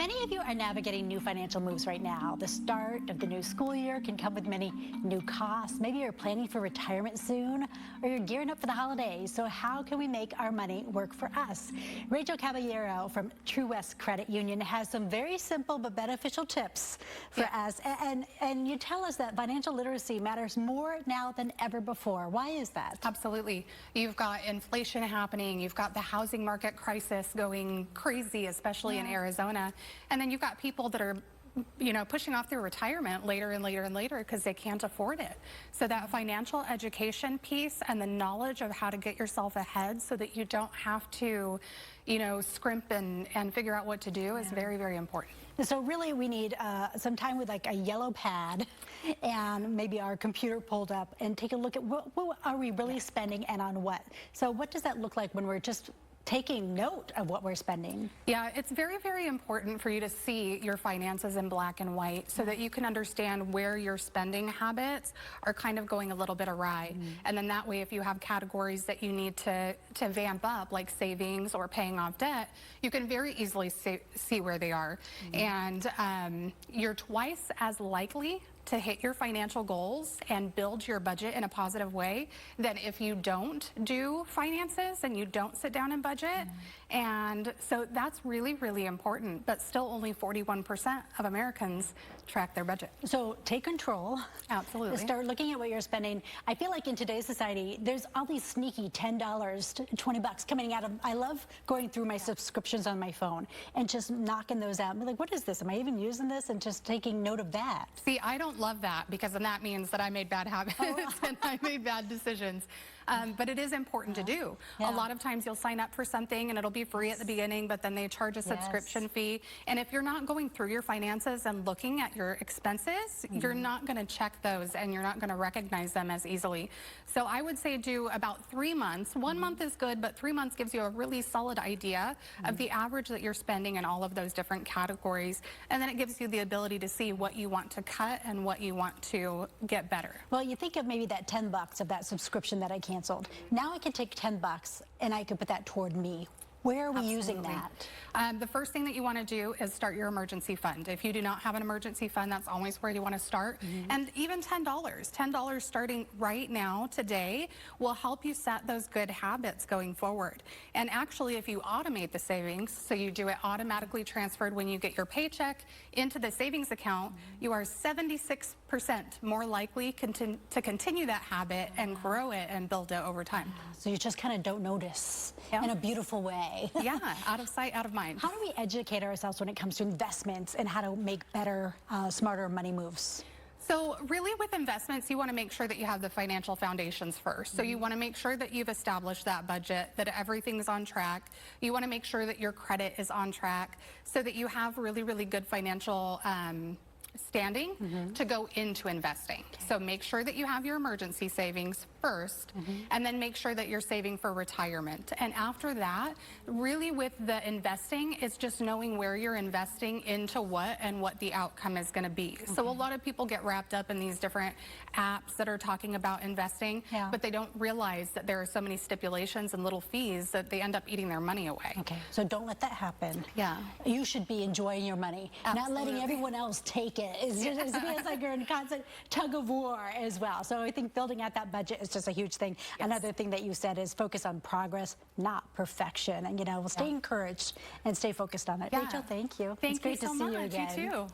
Many of you are navigating new financial moves right now. The start of the new school year can come with many new costs. Maybe you're planning for retirement soon, or you're gearing up for the holidays. So how can we make our money work for us? Rachel Caballero from True West Credit Union has some very simple but beneficial tips for us. And you tell us that financial literacy matters more now than ever before. Why is that? Absolutely. You've got inflation happening. You've got the housing market crisis going crazy, especially in Arizona. And then you've got people that are, pushing off their retirement later and later and later because they can't afford it. So that financial education piece and the knowledge of how to get yourself ahead so that you don't have to, scrimp and figure out what to do is very, very important. So really we need some time with like a yellow pad and maybe our computer pulled up and take a look at what are we really spending and on what. So what does that look like when we're just taking note of what we're spending? Yeah, it's very, very important for you to see your finances in black and white so that you can understand where your spending habits are kind of going a little bit awry. And then that way, if you have categories that you need to vamp up, like savings or paying off debt, you can very easily see where they are. And you're twice as likely to hit your financial goals and build your budget in a positive way than if you don't do finances and you don't sit down and budget. And so that's really, really important, but still only 41% of Americans track their budget. So take control. Absolutely. Start looking at what you're spending. I feel like in today's society, there's all these sneaky $10 to $20 coming out of, I love going through my subscriptions on my phone and just knocking those out. I'm like, what is this? Am I even using this? And just taking note of that. See, I don't love that because then that means that I made bad habits and I made bad decisions. But it is important to do. A lot of times you'll sign up for something and it'll be free at the beginning, but then they charge a subscription fee. And if you're not going through your finances and looking at your expenses, you're not going to check those and you're not going to recognize them as easily. So I would say do about 3 months. 1 month is good, but 3 months gives you a really solid idea of the average that you're spending in all of those different categories. And then it gives you the ability to see what you want to cut and what you want to get better. Well, you think of maybe that $10 of that subscription that I canceled. Now I can take $10 and I can put that toward me. Where are we using that? The first thing that you want to do is start your emergency fund. If you do not have an emergency fund, that's always where you want to start. And even $10 starting right now, today, will help you set those good habits going forward. And actually, if you automate the savings, so you do it automatically transferred when you get your paycheck into the savings account, you are 76% more likely to continue that habit and grow it and build it over time. So you just kind of don't notice in a beautiful way. Yeah, out of sight, out of mind. How do we educate ourselves when it comes to investments and how to make better, smarter money moves? So really with investments, you want to make sure that you have the financial foundations first. So you want to make sure that you've established that budget, that everything's on track. You want to make sure that your credit is on track so that you have really, really good financial standing to go into investing. So make sure that you have your emergency savings first, and then make sure that you're saving for retirement. And after that, really with the investing, it's just knowing where you're investing into what and what the outcome is going to be. So a lot of people get wrapped up in these different apps that are talking about investing, but they don't realize that there are so many stipulations and little fees that they end up eating their money away. Okay, so don't let that happen. Yeah. You should be enjoying your money, not letting everyone else take it. It's like you're in constant tug of war as well. So I think building out that budget is just a huge thing. Another thing that you said is focus on progress, not perfection. And, we'll stay encouraged and stay focused on it. Rachel, thank you. It's great to see you again. You too.